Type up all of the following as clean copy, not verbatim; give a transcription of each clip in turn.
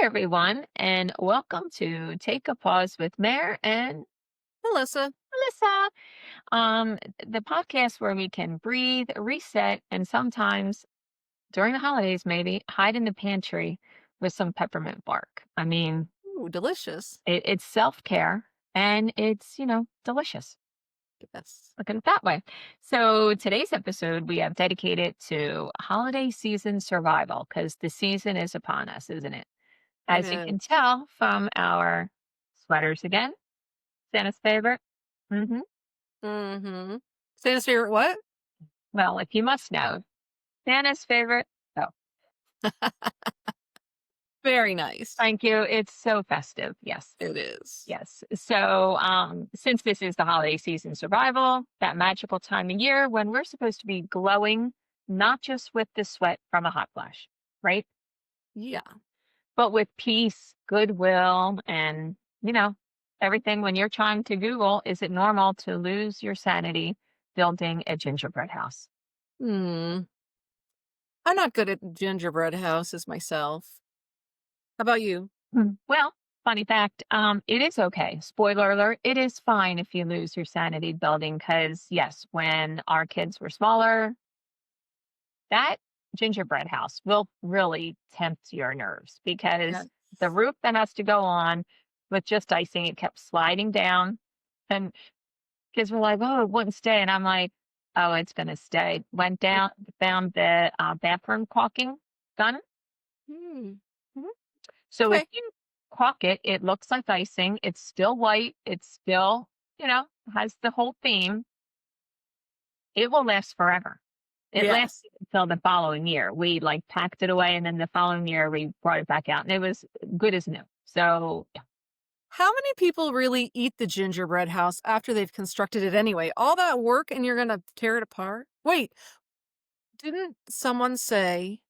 everyone, and welcome to Take a Pause with Mare and Melissa. Melissa. Um, the podcast where we can breathe, reset, and sometimes during the holidays, maybe hide in the pantry with some peppermint bark. I mean, Ooh, delicious. it's self care and it's delicious. Yes, Look at it that way. So today's episode we have dedicated to holiday season survival because the season is upon us, isn't it? it As you can is. tell from our sweaters again, Santa's favorite. hmm Mm-hmm. Santa's favorite what? Well, if you must know, Santa's favorite. Oh, Very nice. thank you. It's so festive. Yes. It is. Yes. So, since this is the holiday season survival, that magical time of year when we're supposed to be glowing, not just with the sweat from a hot flash, right? Yeah. But with peace, goodwill, and, you know, everything when you're trying to Google, is it normal to lose your sanity building a gingerbread house? Hmm. I'm not good at gingerbread houses myself. How about you? Well, funny fact, it is okay. Spoiler alert, it is fine if you lose your sanity building because, yes, when our kids were smaller, that gingerbread house will really tempt your nerves Yes. because the roof that has to go on with just icing, it kept sliding down. And kids were like, oh, it wouldn't stay. And I'm like, oh, it's going to stay. Went down, found the bathroom caulking gun. Hmm. Mhm. So if Okay. you caulk it, it looks like icing. It's still white. It's still, has the whole theme. It will last forever. It Yes. lasted until the following year. We like packed it away and then the following year we brought it back out and it was good as new. So yeah. How many people really eat the gingerbread house after they've constructed it anyway? All that work and you're gonna tear it apart? Wait, didn't someone say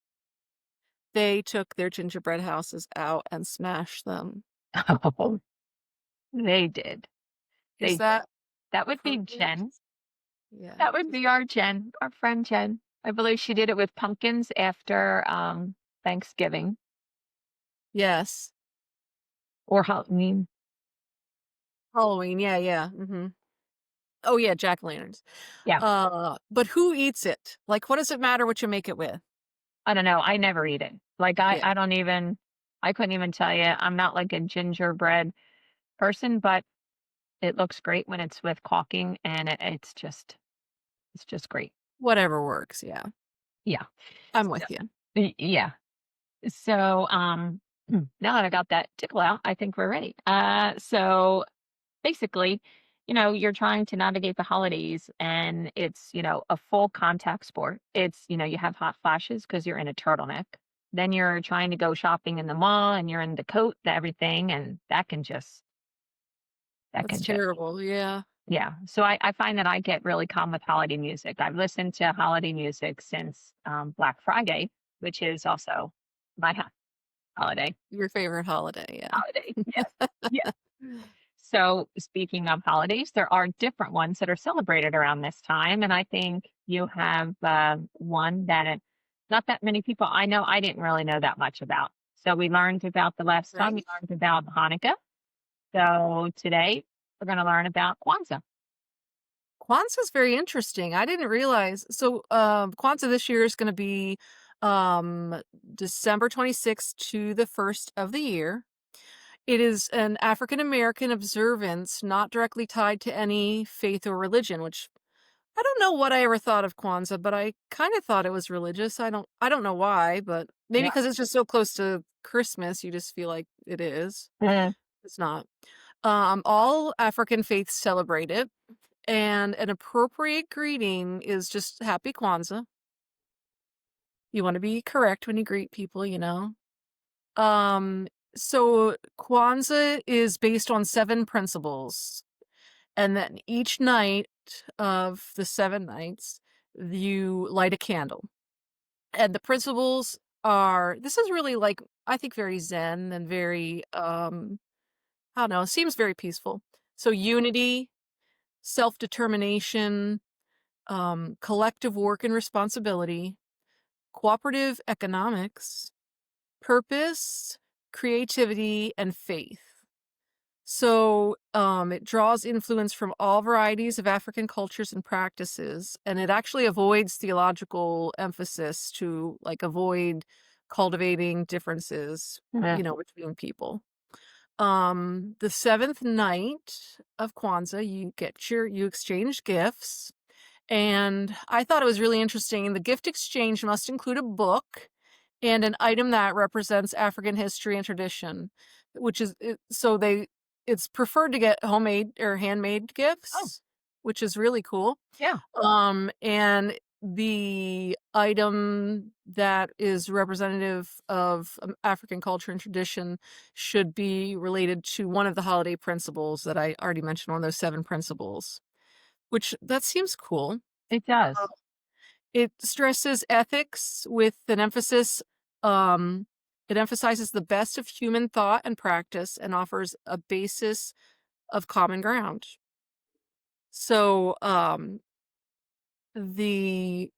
they took their gingerbread houses out and smashed them? Oh, they did. Is They did. that That would be correct? Jen. Yeah. That would be our Jen, our friend Jen. I believe she did it with pumpkins after Thanksgiving Yes. or Halloween. Halloween, yeah, yeah, mhm. Oh, yeah, jack-o'-lanterns. Yeah. But who eats it? Like, what does it matter what you make it with? I don't know. I never eat it. Like I, Yeah. I don't even I couldn't even tell you. I'm not like a gingerbread person, but it looks great when it's with caulking and it's just great. Whatever works, yeah. Yeah. I'm So, with you. yeah. So now that I got that tickle out, I think we're ready. So basically, you're trying to navigate the holidays and it's a full contact sport. You have hot flashes because you're in a turtleneck. Then you're trying to go shopping in the mall and you're in the coat, the everything, and that That's can just terrible, yeah. yeah. So I find that I get really calm with holiday music. I've listened to holiday music since Black Friday, which is also my holiday. Your favorite holiday, yeah. Holiday. Yes. Yes. So, speaking of holidays, there are different ones that are celebrated around this time. And I think you have one that not that many people I know, I didn't really know that much about. So, we learned about the last time we Right? learned about Hanukkah. So, today we're going to learn about Kwanzaa. Kwanzaa's very interesting. I didn't realize Kwanzaa this year is gonna be, um, December 26th to the 1st of the year. It is an African American observance not directly tied to any faith or religion, which I don't know what I ever thought of Kwanzaa, but I kinda thought it was religious. I don't know why, but maybe Yeah. because it's just so close to Christmas, you just feel like it is. Mm. It's not. All African faiths celebrate it, and an appropriate greeting is just Happy Kwanzaa. You wanna be correct when you greet people, you know? Um, so Kwanzaa is based on 7 principles, and then each night of the 7 nights, you light a candle. And the principles are this is really, like, I think very zen and very, I don't know, seems very peaceful. So unity, self-determination, collective work and responsibility, cooperative economics, purpose, creativity, and faith. So, it draws influence from all varieties of African cultures and practices, and it actually avoids theological emphasis to like avoid cultivating differences, Yeah. between people. The seventh night of Kwanzaa, you exchange gifts. And I thought it was really interesting. The gift exchange must include a book and an item that represents African history and tradition, which is it's preferred to get homemade or handmade Oh, gifts, which is really cool. yeah. And the item that is representative of African culture and tradition should be related to one of the holiday principles that I already mentioned, one of those 7 principles, which that seems cool. It does. It stresses ethics with an emphasis um, it emphasizes the best of human thought and practice and offers a basis of common ground. So, the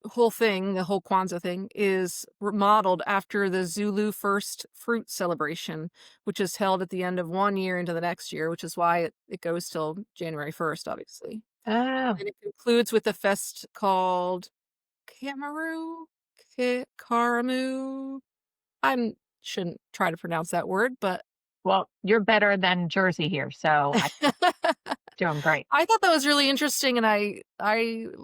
the whole Kwanzaa thing is modeled after the Zulu first fruit celebration, which is held at the end of one year into the next year, which is why it goes till January 1st, obviously. Oh, And it concludes with a fest called Kamaru? Karamu? I'm shouldn't try to pronounce that word, but well, you're better than Jersey here, so I think doing great. I thought that was really interesting, and I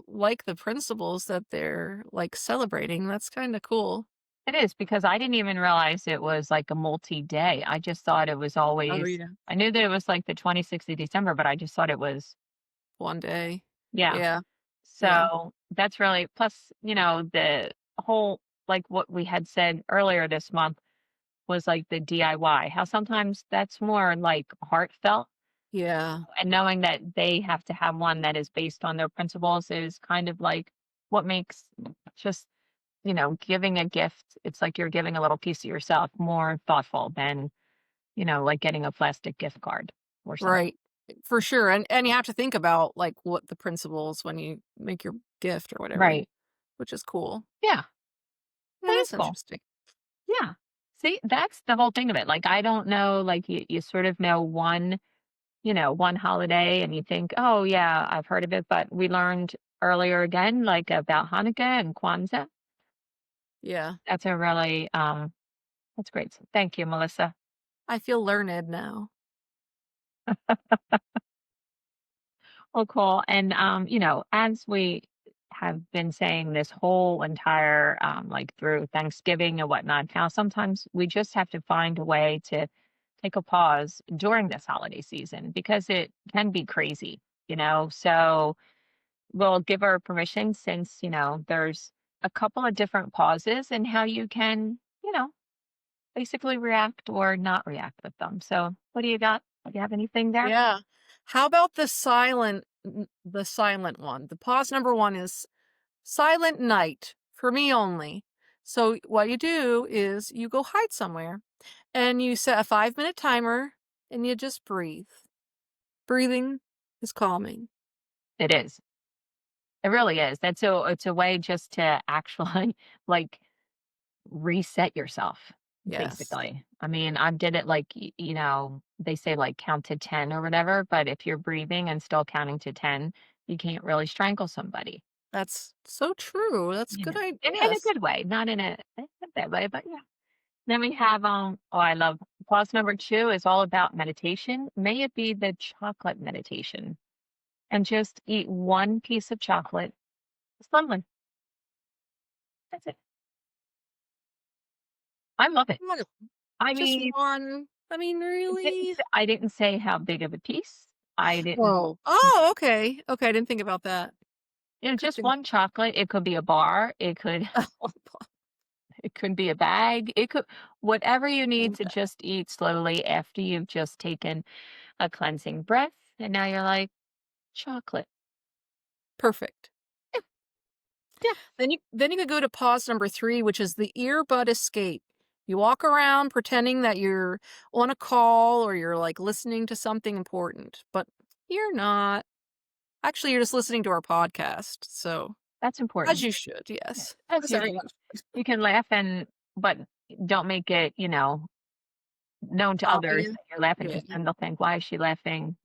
like the principles that they're, like, celebrating. That's kinda cool. It is because I didn't even realize it was like a multi-day. I just thought it was Oh, always yeah. I knew that it was like the 26th of December, but I just thought it was One day. yeah. Yeah, yeah, So that's really plus, the whole like what we had said earlier this month was like the DIY, how sometimes that's more like heartfelt. yeah, And knowing that they have to have one that is based on their principles is kind of like what makes just, giving a gift, it's like you're giving a little piece of yourself more thoughtful than, like getting a plastic gift card or something. right. For sure, and you have to think about, like, what the principles when you make your gift or whatever, Right. which is cool. Yeah. Yeah, That is that's cool. interesting. Yeah. See, that's the whole thing of it. Like, I don't know, like, you sort of know one holiday and you think, oh, yeah, I've heard of it. But we learned earlier again, like, about Hanukkah and Kwanzaa. Yeah. That's a really, that's great. So thank you, Melissa. I feel learned now. Well, cool. And, as we have been saying this whole entire, like through Thanksgiving and whatnot, how sometimes we just have to find a way to take a pause during this holiday season because it can be crazy. So we'll give her permission since, there's a couple of different pauses and how you can, basically react or not react with them. So what do you got? Do you have anything there? Yeah. How about the silent one? The pause number 1 is silent night for me only. So what you do is you go hide somewhere and you set a 5-minute timer and you just breathe. Breathing is calming. It is. It really is. It's a way just to actually like reset yourself, Yes. basically. I mean, I did it like they say like count to 10 or whatever, but if you're breathing and still counting to 10, you can't really strangle somebody. That's so true. That's You good. know, in a Yes. good way, not in a bad way, but yeah. Then we have oh, I love pause number 2 is all about meditation. May it be the chocolate meditation. And just eat one piece of chocolate slowly. That's it. I love it. One- I Just mean, one. I mean, really? I didn't say how big of a piece. I didn't Whoa. Oh, okay. Okay, I didn't think about that. Good just thing. one chocolate. It could be a bar. It could it could be a bag. It could whatever you need to just eat slowly after you've just taken a cleansing breath. And now you're like, chocolate. Perfect. Yeah, yeah. Then you could go to pause number 3, which is the earbud escape. You walk around pretending that you're on a call or you're, like, listening to something important, but you're not. Actually, you're just listening to our podcast, so That's as important. you should, Yeah. yes. As As you everyone you can laugh but don't make it, known to Popping others in? that you're laughing Yeah, because then they'll think, "Why is she laughing?"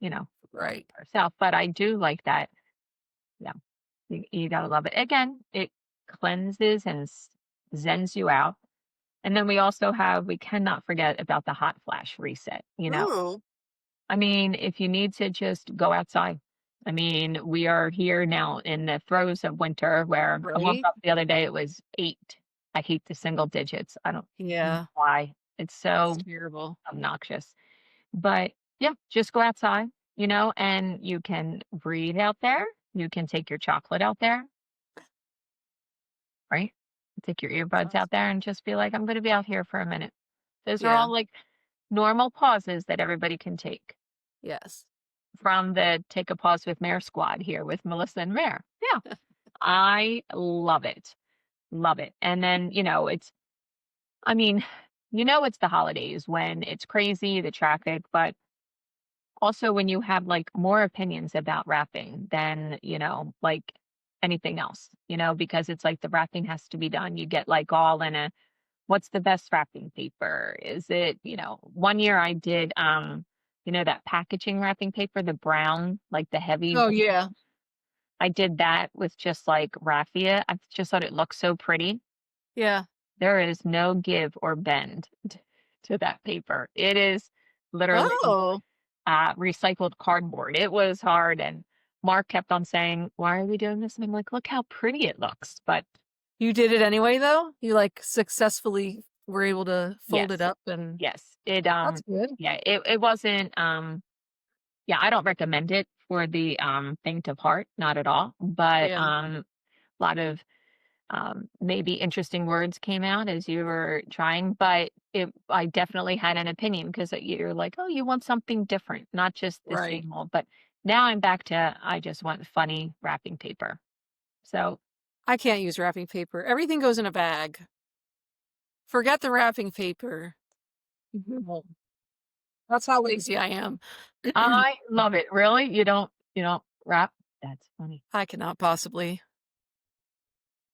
right. Herself. But I do like that. Yeah, you gotta love it. Again, it cleanses and zens you out. And then we cannot forget about the hot flash reset. Ooh, I mean, if you need to just go outside. I mean, we are here now in the throes of winter where I woke right? up the other day, it was 8. I hate the single digits. I don't know Yeah, why. It's it's so terrible. obnoxious. But yeah, just go outside, and you can breathe out there. You can take your chocolate out there, right? Take your earbuds Sounds out there and just be like, I'm going to be out here for a minute. Those are yeah, all like normal pauses that everybody can take yes. from the Take a Pause with Mayor squad here with Melissa and Mayor. Yeah, I love it. Love it. And then, I mean, it's the holidays when it's crazy, the traffic, but also when you have like more opinions about wrapping than, like anything else, because it's like the wrapping has to be done. You get like all in a what's the best wrapping paper? Is it, one year I did that packaging wrapping paper, the brown, like the heavy Oh, yeah. I did that with just like raffia. I just thought it looked so pretty. Yeah. There is no give or bend to that paper. It is literally Oh, recycled cardboard. It was hard. And Mark kept on saying, "Why are we doing this?" And I'm like, "Look how pretty it looks." But you did it anyway, though? You, like, successfully were able to fold it yes, up and yes, it that's good. yeah, it wasn't yeah, I don't recommend it for the faint of heart, not at all. But Yeah, a lot of maybe interesting words came out as you were trying, but I definitely had an opinion because you're like, oh, you want something different, not just the right. same old. But now I'm back to I just want funny wrapping paper. So I can't use wrapping paper. Everything goes in a bag. Forget the wrapping paper. mhm. That's how lazy I am. I love it. Really, you don't wrap? That's funny. I cannot possibly.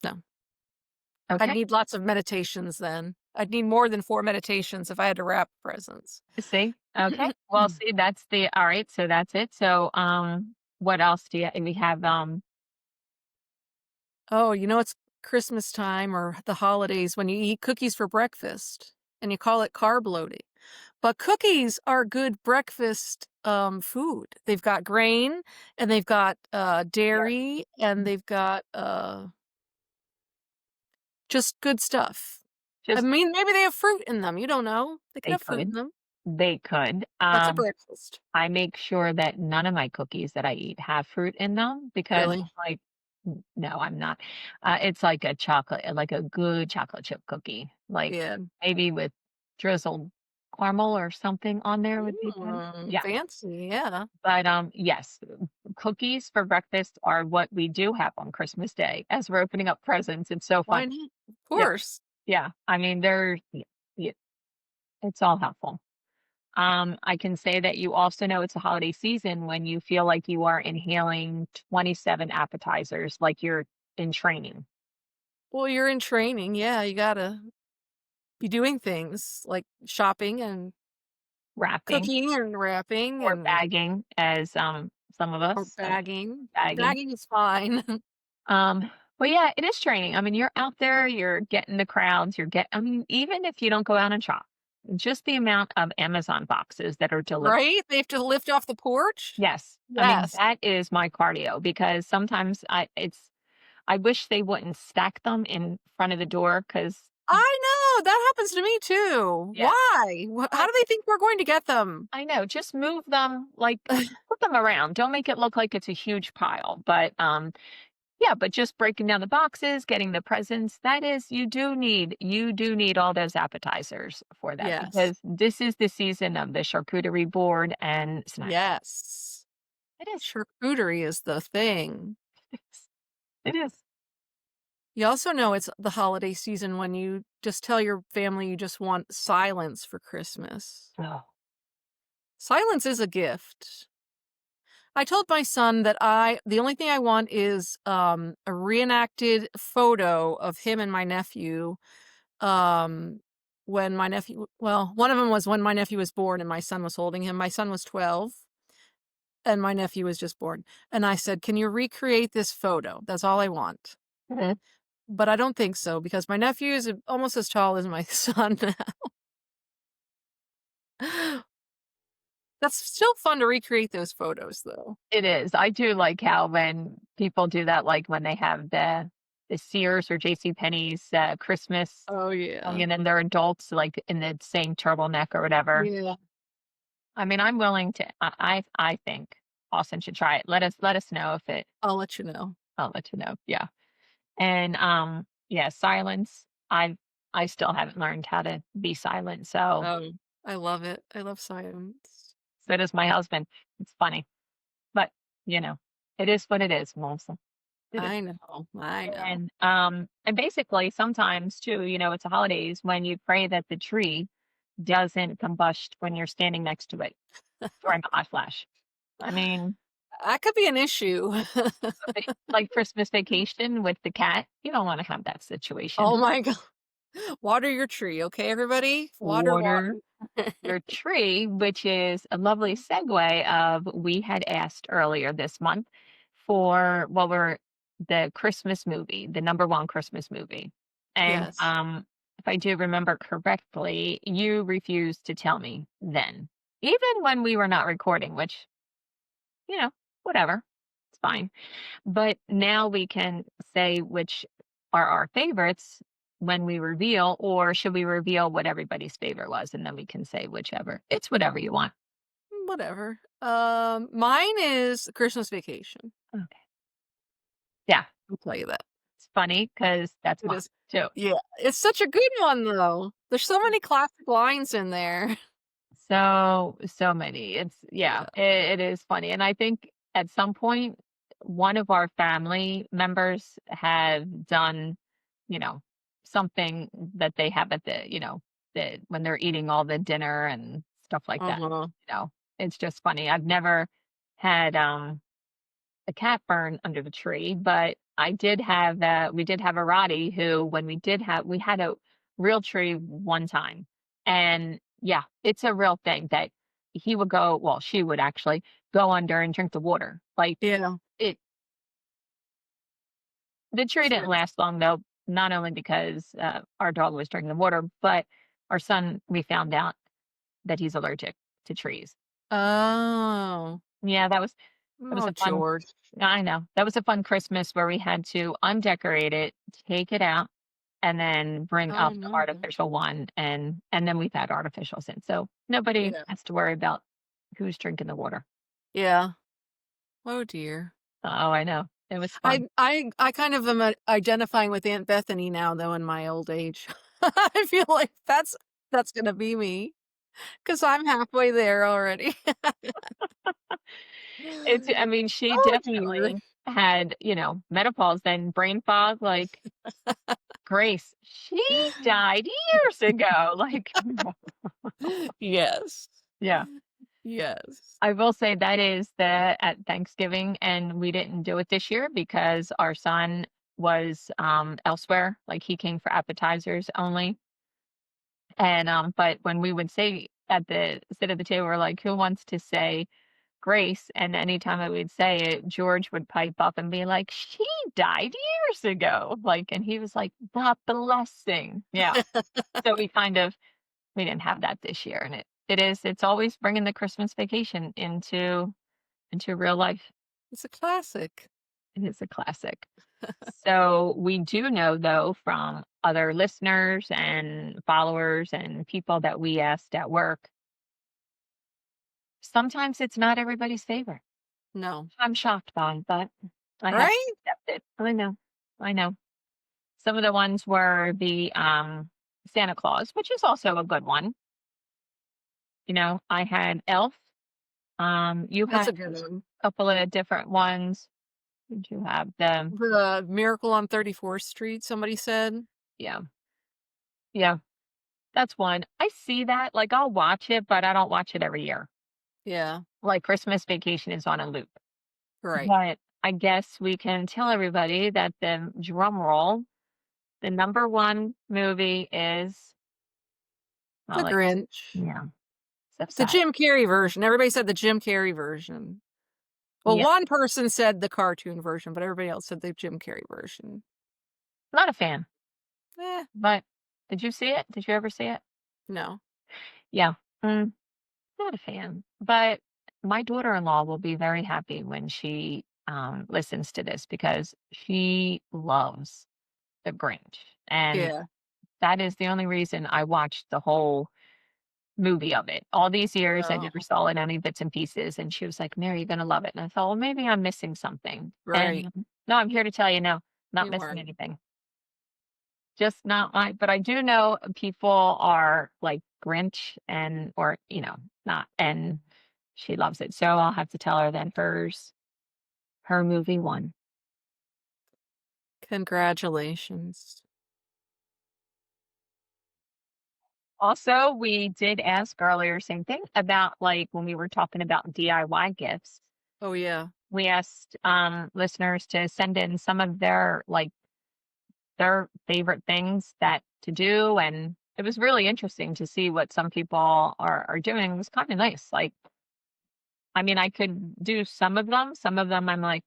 No. I'd Okay, need lots of meditations then. I'd need more than 4 meditations if I had to wrap presents. see, okay. Well, see, that's the all right. So that's it. So what else do you? We have Oh, it's Christmas time or the holidays when you eat cookies for breakfast and you call it carb loading. But cookies are good breakfast food. They've got grain and they've got dairy. dairy and they've got just good stuff. I Just mean, maybe they have fruit in them. You don't know. They could they have fruit could. in them. They could. That's a breakfast. I make sure that none of my cookies that I eat have fruit in them because Really? I'm like, No, I'm not." It's like a chocolate like a good chocolate chip cookie, like, Yeah. maybe with drizzled caramel or something on there would be good. Yeah, Fancy. Yeah. but, yes, cookies for breakfast are what we do have on Christmas Day as we're opening up presents. It's so Why fun. not? Of Yeah, course. yeah. I mean, they're yeah, it's all helpful. I can say that you also know it's a holiday season when you feel like you are inhaling 27 appetizers, like you're in training, Well, you're in training. Yeah, you gotta be doing things like shopping and wrapping cooking and wrapping or and bagging, as some of or us bagging. bagging. Bagging is fine. Um, but yeah, it is training. I mean, you're out there, you're getting the crowds, I mean, even if you don't go out and shop, just the amount of Amazon boxes that are delivered. Right? They have to lift off the porch? Yes. I mean, Yes. that is my cardio because sometimes I wish they wouldn't stack them in front of the door because I know, that happens to me too. yeah. Why? How Well, do they think we're going to get them? I know, just move them, like, put them around. Don't make it look like it's a huge pile, but, yeah, but just breaking down the boxes, getting the presents, that is you do need all those appetizers for that Yes. because this is the season of the charcuterie board and snacks. Yes. It is. Charcuterie is the thing. It is. It is. You also know it's the holiday season when you just tell your family you just want silence for Christmas. Oh, Silence is a gift. I told my son that the only thing I want is a reenacted photo of him and my nephew when my nephew well, one of them was when my nephew was born and my son was holding him. My son was 12 and my nephew was just born. And I said, "Can you recreate this photo? That's all I want." Mhm. But I don't think so because my nephew is almost as tall as my son now. That's still fun to recreate those photos, though. It is. I do like how when people do that, like when they have the Sears or JCPenney's Christmas Oh, thing, yeah. and then they're adults like in the same turtleneck or whatever. Yeah. I mean, I'm willing to. I think Austin should try it. Let us know if it. I'll let you know. I'll let you know. Yeah. And yeah, silence. I still haven't learned how to be silent. I love it. I love silence. So does my husband. It's funny, but you know, it is what it is, Melissa. It is. I know. I know. And basically sometimes too, it's the holidays when you pray that the tree doesn't combust when you're standing next to it during a hot flash. I mean, That could be an issue. like Christmas vacation with the cat, you don't want to have that situation. Oh my god. Water your tree, okay, everybody? Water, Water water. your tree, which is a lovely segue of we had asked earlier this month for what were the Christmas movie, the number one Christmas movie. And Yes. if I do remember correctly, you refused to tell me then, even when we were not recording, which, you know, whatever, it's fine. But now we can say which are our favorites when we reveal, or should we reveal what everybody's favorite was and then we can say whichever. It's whatever you want. Whatever. Mine is Christmas Vacation. Okay. Yeah. I'll tell you that. It's funny because that's It mine is. too. Yeah, it's such a good one, though. There's so many classic lines in there. So many. Yeah, Yeah. it is funny. And I think at some point, one of our family members have done, you know, something that they have at when they're eating all the dinner and stuff like that. Uh-huh. It's just funny. I've never had a cat burn under the tree, but we did have a Roddy who when we had a real tree one time. And yeah, it's a real thing that she would actually go under and drink the water. Like Yeah. it the tree didn't last long though, not only because our dog was drinking the water, but our son we found out that he's allergic to trees. Oh. Yeah, that was Oh, a fun George. I know. That was a fun Christmas where we had to undecorate it, take it out, and then bring Oh, up the no. artificial one, and then we've had artificial since. So nobody Yeah. has to worry about who's drinking the water. Yeah. Oh, dear. Oh, I know. It was fun. I kind of am, identifying with Aunt Bethany now, though, in my old age. I feel like that's gonna be me because 'cause I'm halfway there already. I mean, she Oh, dear. definitely had, menopause, then brain fog, like Grace. She died years ago. Like, Yes. yeah. Yes. I will say that is the at Thanksgiving, and we didn't do it this year because our son was elsewhere. Like he came for appetizers only. And but when we would say at the sit at the table, we're like, who wants to say grace? And anytime I would say it, George would pipe up and be like, she died years ago. Like, and he was like, the blessing. Yeah. So we didn't have that this year. And it's always bringing the Christmas vacation into real life. It's a classic. It is a classic. So we do know though from other listeners and followers and people that we asked at work, sometimes it's not everybody's favorite. No. I'm shocked by, but I have to Right? accept it. I know. I know. Some of the ones were the Santa Claus, which is also a good one. I had Elf. You That's had a good one. a couple of different ones. Did you have them? The Miracle on 34th Street, somebody said. Yeah. Yeah. That's one. I see that. Like I'll watch it, but I don't watch it every year. Yeah. Like Christmas Vacation is on a loop. Right. But I guess we can tell everybody that the drum roll, the number one movie is I The like Grinch. yeah, so The sad. Jim Carrey version. Everybody said the Jim Carrey version. Well, Yeah, one person said the cartoon version, but everybody else said the Jim Carrey version. not a fan, Eh, but did you see it? Did you ever see it? no. Yeah. Mm, not a fan, but my daughter-in-law will be very happy when she, listens to this because she loves The Grinch, and Yeah. that is the only reason I watched the whole movie of it. All these years, I never Oh, saw it any bits and pieces, and she was like, "Mary, you're gonna love it." And I thought, "Well, maybe I'm missing something." right. And no, I'm here to tell you, no, not You missing weren't. anything. Just not my but I do know people are like Grinch and or, not and she loves it. So I'll have to tell her that her movie won. Congratulations. Also, we did ask earlier, same thing about like when we were talking about DIY gifts. Oh, yeah. We asked listeners to send in some of their favorite things that to do, and it was really interesting to see what some people are doing. It was kind of nice. Like, I mean, I could do some of them. Some of them I'm like,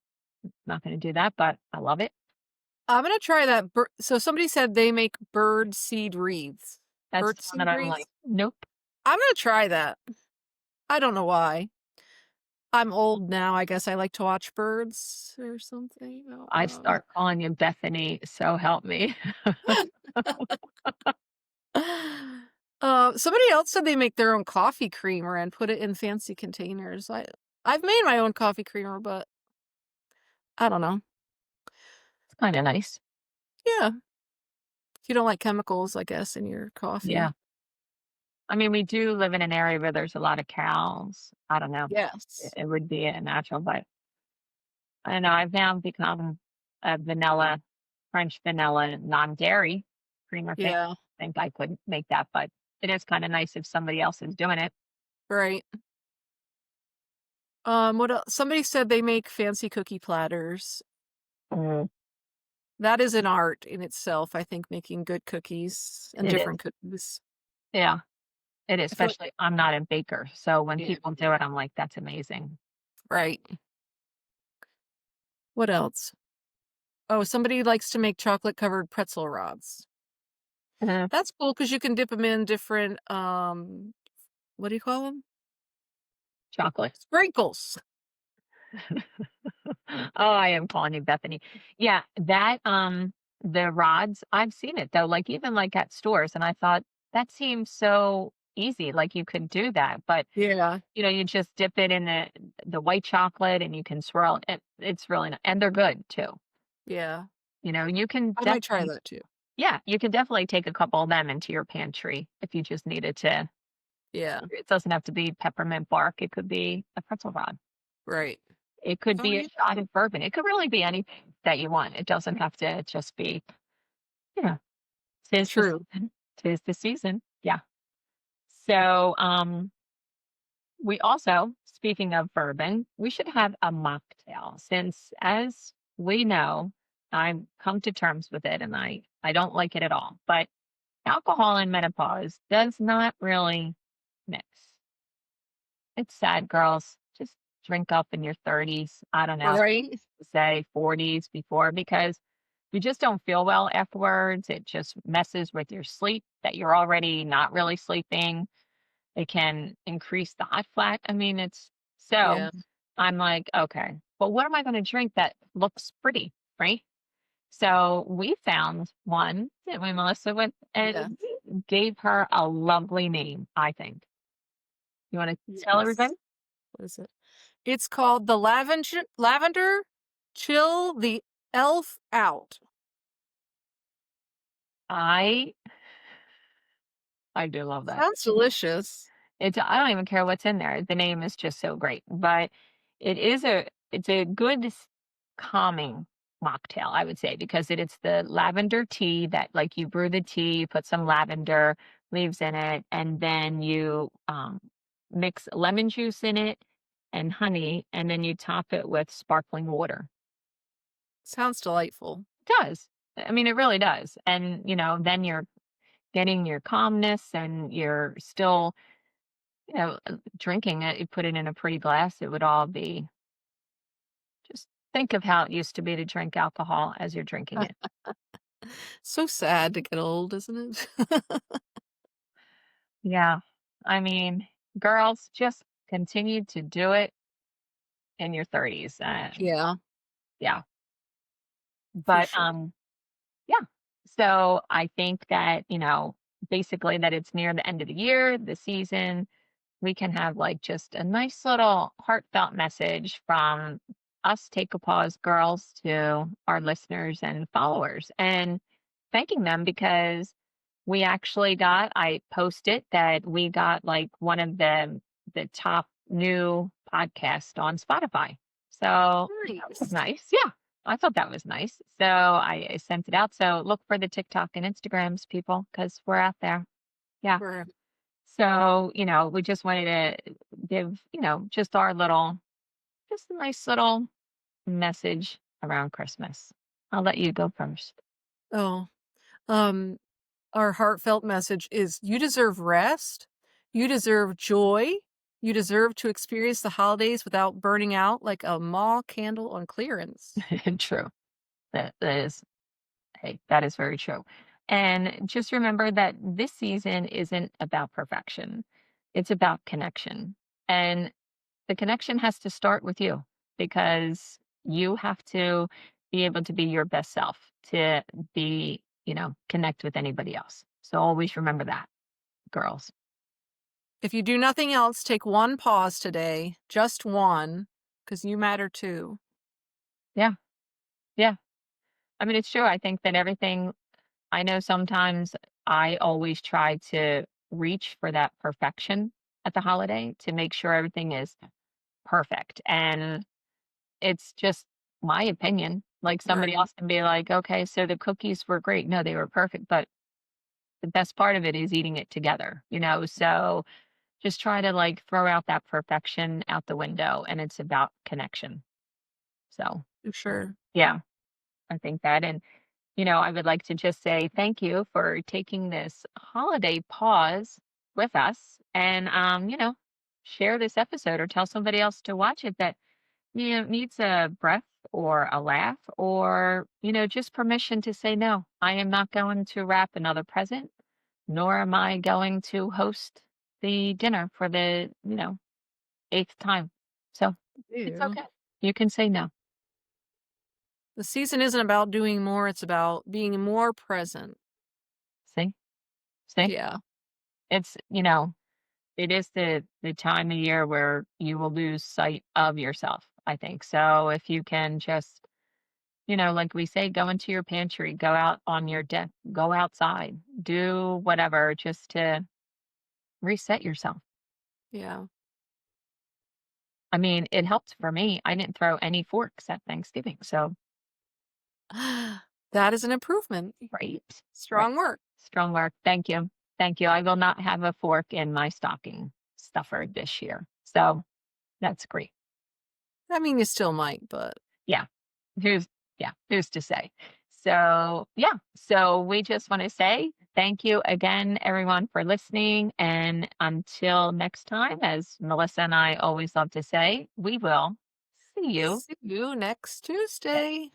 not going to do that, but I love it. I'm gonna try that. So somebody said they make bird seed wreaths. That's Bird the one that seed I'm like, wreaths? nope. I'm gonna try that. I don't know why. I'm old now. I guess I like to watch birds or something. I don't I know. start calling you Bethany, so help me. Somebody else said they make their own coffee creamer and put it in fancy containers. I've made my own coffee creamer, but I don't know. It's kind of nice. Yeah, if you don't like chemicals, I guess, in your Yeah. coffee. I mean, we do live in an area where there's a lot of cows. I don't know. It, Yes. it would be a natural, but I don't know. I've now become a vanilla, French vanilla, non-dairy creamer fan. Yeah. I think I could make that, but it is kind of nice if somebody else is doing it. Right. What else? Somebody said they make fancy cookie platters. Mm, That is an art in itself, I think, making good cookies and it is. different cookies. Yeah, it is. I feel like, Especially, I'm not a baker. So when yeah, people do it, I'm like, that's amazing. right. What else? Oh, somebody likes to make chocolate covered pretzel rods. Mhm. That's cool because you can dip them in different, what do you call them? Chocolate. Sprinkles. Oh, I am calling you Bethany. Yeah, the rods, I've seen it though, like even like at stores, and I thought that seems so easy, like you could do that, but Yeah, you just dip it in the white chocolate and you can swirl it. It's really nice, and they're good too. yeah. You can I might try definitely, that too. yeah, you can definitely take a couple of them into your pantry if you just needed to. Yeah, It doesn't have to be peppermint bark. It could be a pretzel rod. right. It could Oh, be a yeah. shot of bourbon. It could really be anything that you want. It doesn't have to just be, you know, tis the True. season. Tis the season. Yeah. So, we also, speaking of bourbon, we should have a mocktail since, as we know, I've come to terms with it and I don't like it at all. But alcohol in menopause does not really mix. It's sad, girls. Just drink up in your 30s. I don't know, Right? say 40s before because you just don't feel well afterwards. It just messes with your sleep that you're already not really sleeping. It can increase the hot flat. I mean, it's so Yeah. I'm like, okay, but what am I going to drink that looks pretty, right? So we found one that we Melissa went Yeah. and gave her a lovely name, I think. You want to tell Yes. everybody? What is it? It's called the Lavender Chill the Elf Out. I I do love that. Sounds delicious. I don't even care what's in there. The name is just so great. But it's a good calming mocktail, I would say, because it's the lavender tea that like you brew the tea, you put some lavender leaves in it, and then you mix lemon juice in it and honey, and then you top it with sparkling water. Sounds delightful. It does. I mean, it really does. And then you're getting your calmness and you're still, drinking it, you put it in a pretty glass, it would all be just think of how it used to be to drink alcohol as you're drinking it. So sad to get old, isn't it? Yeah. I mean, girls, just continue to do it in your 30s. Yeah, Yeah. for But sure. yeah. So I think that, basically that it's near the end of the year, the season, we can have like just a nice little heartfelt message from us Take a Pause girls to our listeners and followers and thanking them because we actually got, I posted that we got like one of the top new podcasts on Spotify. So that was Nice. nice. Yeah. I thought that was nice. So I sent it out. So look for the TikTok and Instagrams, people, because we're out there. Yeah. For So, we just wanted to give, just our little, just a nice little message around Christmas. I'll let you go first. oh, um, our heartfelt message is you deserve rest, you deserve joy, you deserve to experience the holidays without burning out like a mall candle on clearance. True. That is, hey, that is very true. And just remember that this season isn't about perfection. It's about connection. And the connection has to start with you because you have to be able to be your best self to be, connect with anybody else. So always remember that, girls. If you do nothing else, take one pause today, just one, because you matter too. Yeah. Yeah. I mean, it's true. I think that everything, I know sometimes I always try to reach for that perfection at the holiday to make sure everything is perfect. And it's just my opinion. Like somebody Right. else can be like, okay, so the cookies were great. No, they were perfect. But the best part of it is eating it together, So just try to like throw out that perfection out the window and it's about connection. So, For sure. yeah, I think that. And, I would like to just say thank you for taking this holiday pause with us and, share this episode or tell somebody else to watch it that, needs a breath or a laugh or, just permission to say, no, I am not going to wrap another present nor am I going to host the dinner for the, eighth time. So it's Do. okay. You can say no. The season isn't about doing more, it's about being more present. See, see, Yeah. it's, it is the time of year where you will lose sight of yourself, I think. So if you can just, like we say, go into your pantry, go out on your deck, go outside, do whatever just to reset yourself. Yeah. I mean, it helped for me. I didn't throw any forks at Thanksgiving. So, That is an improvement. right, right. Strong work. Strong work. Thank you. Thank you. I will not have a fork in my stocking stuffer this year. So that's great. I mean, you still might, but Yeah. Who's who's to say? So yeah. So we just want to say thank you again, everyone, for listening. And until next time, as Melissa and I always love to say, we will see you see you next Tuesday.